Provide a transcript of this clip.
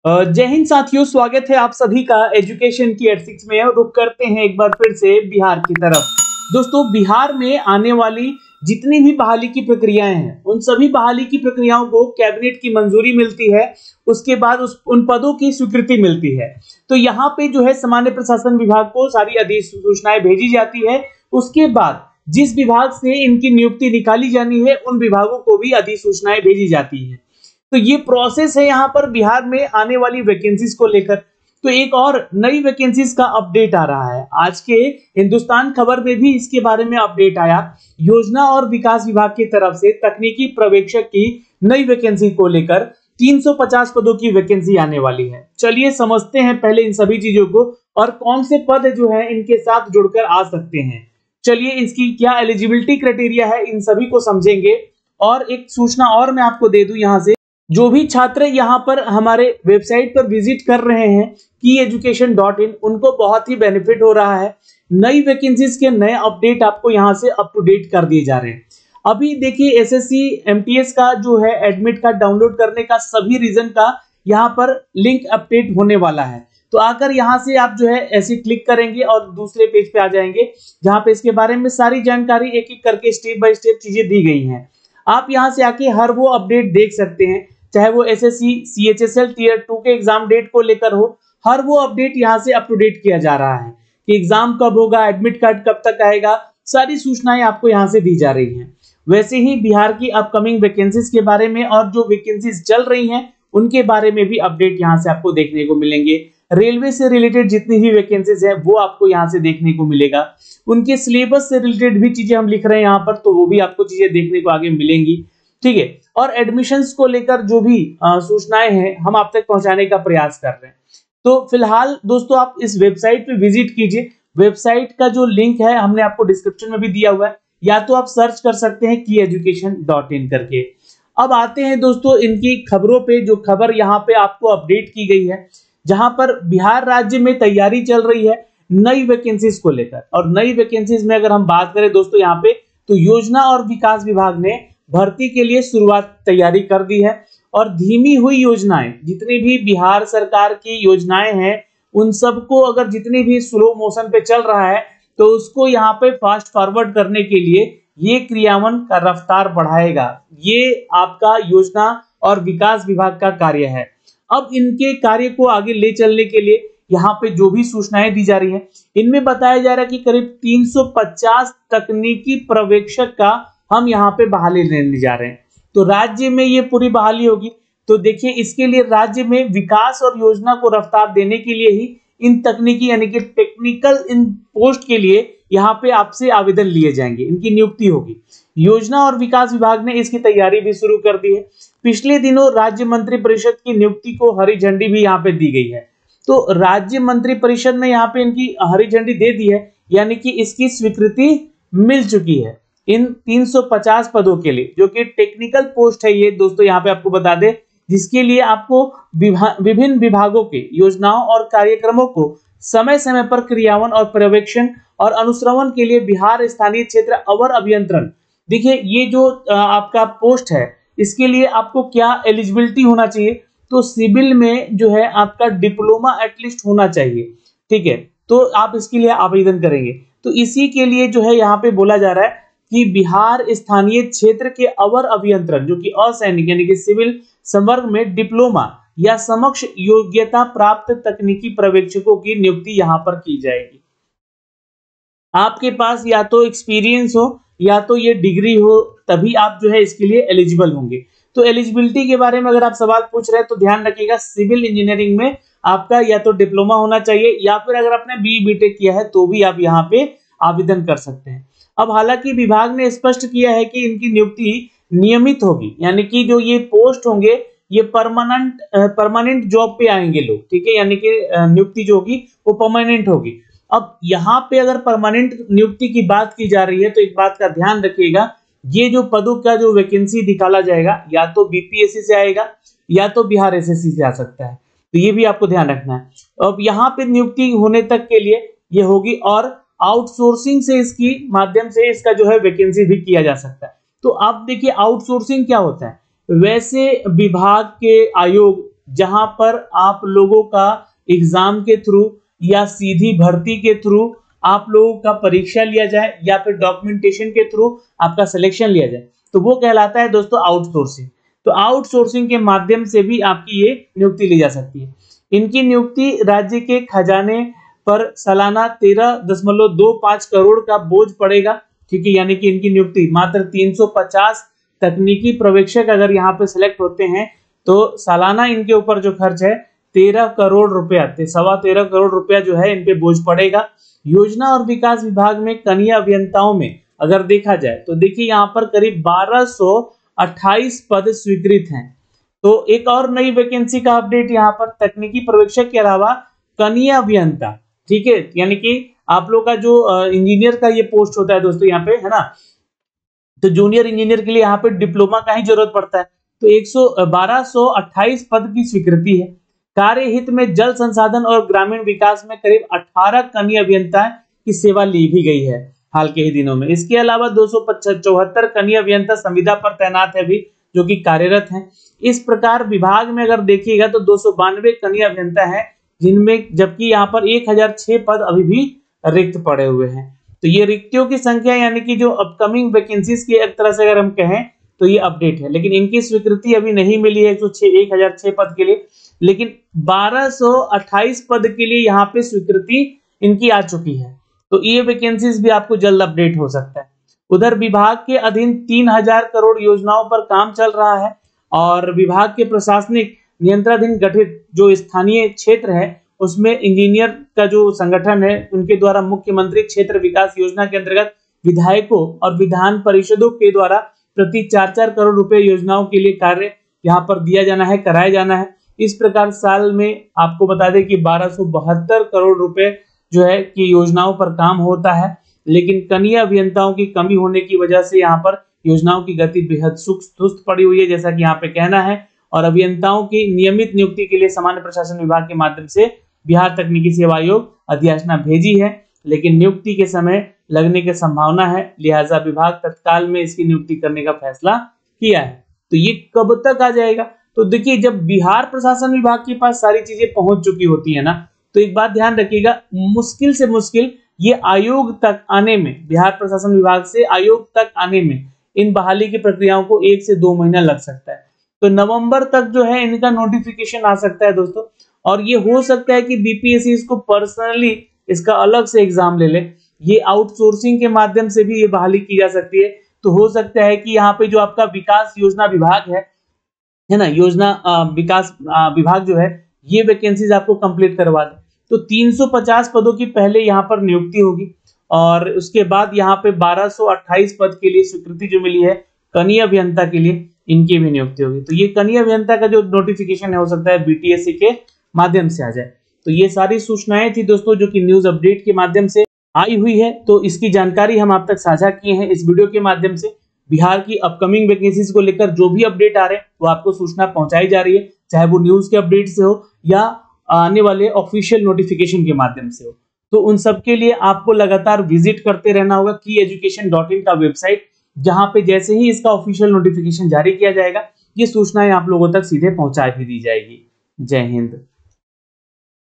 जय हिंद साथियों, स्वागत है आप सभी का एजुकेशन की एट 6 में। रुक करते हैं एक बार फिर से बिहार की तरफ। दोस्तों, बिहार में आने वाली जितनी भी बहाली की प्रक्रियाएं हैं, उन सभी बहाली की प्रक्रियाओं को कैबिनेट की मंजूरी मिलती है। उसके बाद उन पदों की स्वीकृति मिलती है। तो यहाँ पे जो है सामान्य प्रशासन विभाग को सारी अधिसूचनाएं भेजी जाती है। उसके बाद जिस विभाग से इनकी नियुक्ति निकाली जानी है, उन विभागों को भी अधिसूचनाएं भेजी जाती है। तो ये प्रोसेस है यहाँ पर बिहार में आने वाली वैकेंसीज को लेकर। तो एक और नई वैकेंसीज का अपडेट आ रहा है। आज के हिंदुस्तान खबर में भी इसके बारे में अपडेट आया। योजना और विकास विभाग की तरफ से तकनीकी पर्यवेक्षक की नई वैकेंसी को लेकर 350 पदों की वैकेंसी आने वाली है। चलिए समझते हैं पहले इन सभी चीजों को और कौन से पद जो है इनके साथ जुड़कर आ सकते हैं। चलिए इसकी क्या एलिजिबिलिटी क्राइटेरिया है, इन सभी को समझेंगे। और एक सूचना और मैं आपको दे दूं, यहाँ से जो भी छात्र यहाँ पर हमारे वेबसाइट पर विजिट कर रहे हैं kieducation.in, उनको बहुत ही बेनिफिट हो रहा है। नई वैकेंसीज के नए अपडेट आपको यहाँ से अप टू डेट कर दिए जा रहे हैं। अभी देखिए एसएससी एमटीएस का जो है एडमिट कार्ड डाउनलोड करने का सभी रीजन का यहाँ पर लिंक अपडेट होने वाला है। तो आकर यहाँ से आप जो है ऐसे क्लिक करेंगे और दूसरे पेज पे आ जाएंगे, जहाँ पे इसके बारे में सारी जानकारी एक एक करके स्टेप बाय स्टेप चीजें दी गई हैं। आप यहाँ से आके हर वो अपडेट देख सकते हैं, चाहे वो एसएससी सीएचएसएल टियर 2 के एग्जाम डेट को लेकर हो। हर वो अपडेट यहाँ से अप टू डेट किया जा रहा है कि एग्जाम कब होगा, एडमिट कार्ड कब तक आएगा, सारी सूचनाएं आपको यहाँ से दी जा रही हैं। वैसे ही बिहार की अपकमिंग वैकेंसीज के बारे में और जो वैकेंसीज चल रही हैं उनके बारे में भी अपडेट यहाँ से आपको देखने को मिलेंगे। रेलवे से रिलेटेड जितनी भी वैकेंसीज है वो आपको यहाँ से देखने को मिलेगा। उनके सिलेबस से रिलेटेड भी चीजें हम लिख रहे हैं यहाँ पर, तो वो भी आपको चीजें देखने को आगे मिलेंगी। ठीक है, और एडमिशंस को लेकर जो भी सूचनाएं हैं हम आप तक पहुंचाने का प्रयास कर रहे हैं। तो फिलहाल दोस्तों आप इस वेबसाइट पे विजिट कीजिए। वेबसाइट का जो लिंक है हमने आपको डिस्क्रिप्शन में भी दिया हुआ है, या तो आप सर्च कर सकते हैं kieducation.in करके। अब आते हैं दोस्तों इनकी खबरों पे। जो खबर यहाँ पे आपको अपडेट की गई है, जहां पर बिहार राज्य में तैयारी चल रही है नई वैकेंसीज को लेकर। और नई वैकेंसीज में अगर हम बात करें दोस्तों यहाँ पे, तो योजना और विकास विभाग ने भर्ती के लिए शुरुआत तैयारी कर दी है। और धीमी हुई योजनाएं, जितनी भी बिहार सरकार की योजनाएं हैं, उन सबको अगर जितनी भी स्लो मोशन पे चल रहा है, तो उसको यहाँ पे फास्ट फॉरवर्ड करने के लिए ये क्रियान्वयन का रफ्तार बढ़ाएगा। ये आपका योजना और विकास विभाग का कार्य है। अब इनके कार्य को आगे ले चलने के लिए यहाँ पे जो भी सूचनाएं दी जा रही हैं, इनमें बताया जा रहा है कि करीब 350 तकनीकी पर्यवेक्षक का हम यहाँ पे बहाली लेने जा रहे हैं। तो राज्य में ये पूरी बहाली होगी। तो देखिए इसके लिए राज्य में विकास और योजना को रफ्तार देने के लिए ही इन तकनीकी यानी कि टेक्निकल इन पोस्ट के लिए यहाँ पे आपसे आवेदन लिए जाएंगे, इनकी नियुक्ति होगी। योजना और विकास विभाग ने इसकी तैयारी भी शुरू कर दी है। पिछले दिनों राज्य मंत्री परिषद की नियुक्ति को हरी झंडी भी यहाँ पे दी गई है। तो राज्य मंत्री परिषद ने यहाँ पे इनकी हरी झंडी दे दी है, यानी कि इसकी स्वीकृति मिल चुकी है इन 350 पदों के लिए, जो कि टेक्निकल पोस्ट है ये दोस्तों। यहाँ पे आपको बता दें, जिसके लिए आपको विभिन्न विभागों के योजनाओं और कार्यक्रमों को समय समय पर क्रियान्वयन और पर्यवेक्षण और अनुश्रवण के लिए बिहार स्थानीय क्षेत्र अवर अभियंत्रण। देखिए ये जो आपका पोस्ट है, इसके लिए आपको क्या एलिजिबिलिटी होना चाहिए, तो सिविल में जो है आपका डिप्लोमा एटलीस्ट होना चाहिए। ठीक है, तो आप इसके लिए आवेदन करेंगे। तो इसी के लिए जो है यहाँ पे बोला जा रहा है कि बिहार स्थानीय क्षेत्र के अवर अभियंत्रण, जो कि असैनिक यानी कि सिविल संवर्ग में डिप्लोमा या समक्ष योग्यता प्राप्त तकनीकी पर्यवेक्षकों की नियुक्ति यहाँ पर की जाएगी। आपके पास या तो एक्सपीरियंस हो या तो ये डिग्री हो, तभी आप जो है इसके लिए एलिजिबल होंगे। तो एलिजिबिलिटी के बारे में अगर आप सवाल पूछ रहे हैं तो ध्यान रखिएगा, सिविल इंजीनियरिंग में आपका या तो डिप्लोमा होना चाहिए, या फिर अगर आपने बीई बीटेक किया है तो भी आप यहाँ पे आवेदन कर सकते हैं। अब हालांकि विभाग ने स्पष्ट किया है कि इनकी नियुक्ति नियमित होगी, यानी कि जो ये पोस्ट होंगे ये परमानेंट जॉब पे आएंगे लोग। ठीक है, यानी कि नियुक्ति जो होगी वो परमानेंट होगी। अब यहाँ पे अगर परमानेंट नियुक्ति की बात की जा रही है, तो एक बात का ध्यान रखिएगा, ये जो पदों का जो वैकेंसी निकाला जाएगा या तो बीपीएससी से आएगा या तो बिहार एसएससी से आ सकता है। तो ये भी आपको ध्यान रखना है। अब यहाँ पे नियुक्ति होने तक के लिए ये होगी, और आउटसोर्सिंग से इसकी माध्यम से इसका जो है वैकेंसी भी किया जा सकता है। तो आप देखिए आउटसोर्सिंग क्या होता है। वैसे विभाग के आयोग जहां पर आप लोगों का एग्जाम के थ्रू या सीधी भर्ती के थ्रू आप लोगों का परीक्षा लिया जाए या फिर डॉक्यूमेंटेशन के थ्रू आपका सिलेक्शन लिया जाए, तो वो कहलाता है दोस्तों आउटसोर्सिंग। तो आउटसोर्सिंग के माध्यम से भी आपकी ये नियुक्ति ली जा सकती है। इनकी नियुक्ति राज्य के खजाने पर सालाना 13.25 करोड़ का बोझ पड़ेगा, ठीक है। यानी कि इनकी नियुक्ति मात्र 350 तकनीकी पर्यवेक्षक अगर यहाँ पे सिलेक्ट होते हैं तो सालाना इनके ऊपर जो खर्च है 13 करोड़ रुपया, 13.25 करोड़ रुपया जो है इन पे बोझ पड़ेगा। योजना और विकास विभाग में कनीय अभियंताओं में अगर देखा जाए तो देखिए यहाँ पर करीब 1228 पद स्वीकृत हैं। तो एक और नई वैकेंसी का अपडेट यहाँ पर, तकनीकी पर्यवेक्षक के अलावा कनीय अभियंता, ठीक है। यानी कि आप लोग का जो इंजीनियर का ये पोस्ट होता है दोस्तों यहाँ पे, है ना, तो जूनियर इंजीनियर के लिए यहाँ पे डिप्लोमा का ही जरूरत पड़ता है। तो 1228 पद की स्वीकृति है। कार्य हित में जल संसाधन और ग्रामीण विकास में करीब 18 कनीय अभियंता की सेवा ली भी गई है हाल के ही दिनों में। इसके अलावा 274 कनीय अभियंता संविदा पर तैनात है भी, जो कि कार्यरत हैं। इस प्रकार विभाग में अगर देखिएगा तो 292 कनीय अभियंता है, जिनमें जबकि यहाँ पर 1006 पद अभी भी रिक्त पड़े हुए हैं। तो ये रिक्तियों की संख्या यानी कि जो अपकमिंग वैकेंसीज की एक तरह से अगर हम कहें तो ये अपडेट है, लेकिन इनकी स्वीकृति अभी नहीं मिली है 1006 पद के लिए, लेकिन 1228 पद के लिए यहाँ पे स्वीकृति इनकी आ चुकी है। तो ये वैकेंसीज भी आपको जल्द अपडेट हो सकता है। उधर विभाग के अधीन 3000 करोड़ योजनाओं पर काम चल रहा है और विभाग के प्रशासनिक नियंत्रणाधीन गठित जो स्थानीय क्षेत्र है उसमें इंजीनियर का जो संगठन है उनके द्वारा मुख्यमंत्री क्षेत्र विकास योजना के अंतर्गत विधायकों और विधान परिषदों के द्वारा प्रति 4-4 करोड़ रुपए योजनाओं के लिए कार्य यहाँ पर दिया जाना है, कराया जाना है। इस प्रकार साल में आपको बता दें कि 1272 करोड़ रुपए जो है कि योजनाओं पर काम होता है, लेकिन कनीय अभियंताओं की कमी होने की वजह से यहाँ पर योजनाओं की गति बेहद सुस्त पड़ी हुई है, जैसा कि यहाँ पे कहना है। और अभियंताओं की नियमित नियुक्ति के लिए सामान्य प्रशासन विभाग के माध्यम से बिहार तकनीकी सेवा आयोग अधियाचना भेजी है, लेकिन नियुक्ति के समय लगने की संभावना है, लिहाजा विभाग तत्काल में इसकी नियुक्ति करने का फैसला किया है। तो ये कब तक आ जाएगा? तो देखिए, जब बिहार प्रशासन विभाग के पास सारी चीजें पहुंच चुकी होती है ना, तो एक बात ध्यान रखिएगा, मुश्किल से मुश्किल ये आयोग तक आने में, बिहार प्रशासन विभाग से आयोग तक आने में इन बहाली की प्रक्रियाओं को 1 से 2 महीना लग सकता है। तो नवंबर तक जो है इनका नोटिफिकेशन आ सकता है दोस्तों, और ये हो सकता है कि बीपीएससी इसको पर्सनली इसका अलग से एग्जाम ले ले। ये आउटसोर्सिंग के माध्यम से भी ये बहाली की जा सकती है। तो हो सकता है कि यहाँ पे जो आपका विकास योजना विभाग है ना, योजना विकास विभाग जो है, ये वैकेंसीज आपको कंप्लीट करवा दे। तो 350 पदों की पहले यहाँ पर नियुक्ति होगी और उसके बाद यहाँ पे 1228 पद के लिए स्वीकृति जो मिली है कनीय अभियंता के लिए, इनकी भी नियुक्ति होगी। तो ये कनीय अभियंता का जो नोटिफिकेशन है हो सकता है बीटीएससी के माध्यम से आ जाए। तो ये सारी सूचनाएं थी दोस्तों जो कि न्यूज अपडेट के माध्यम से आई हुई है, तो इसकी जानकारी हम आप तक साझा किए हैं इस वीडियो के माध्यम से। बिहार की अपकमिंग वैकेंसीज को लेकर जो भी अपडेट आ रहे हैं वो आपको सूचना पहुंचाई जा रही है, चाहे वो न्यूज के अपडेट से हो या आने वाले ऑफिशियल नोटिफिकेशन के माध्यम से हो। तो उन सब के लिए आपको लगातार विजिट करते रहना होगा kyeducation.in का वेबसाइट, जहां पे जैसे ही इसका ऑफिशियल नोटिफिकेशन जारी किया जाएगा ये सूचनाएं आप लोगों तक सीधे पहुंचा भी दी जाएगी। जय हिंद।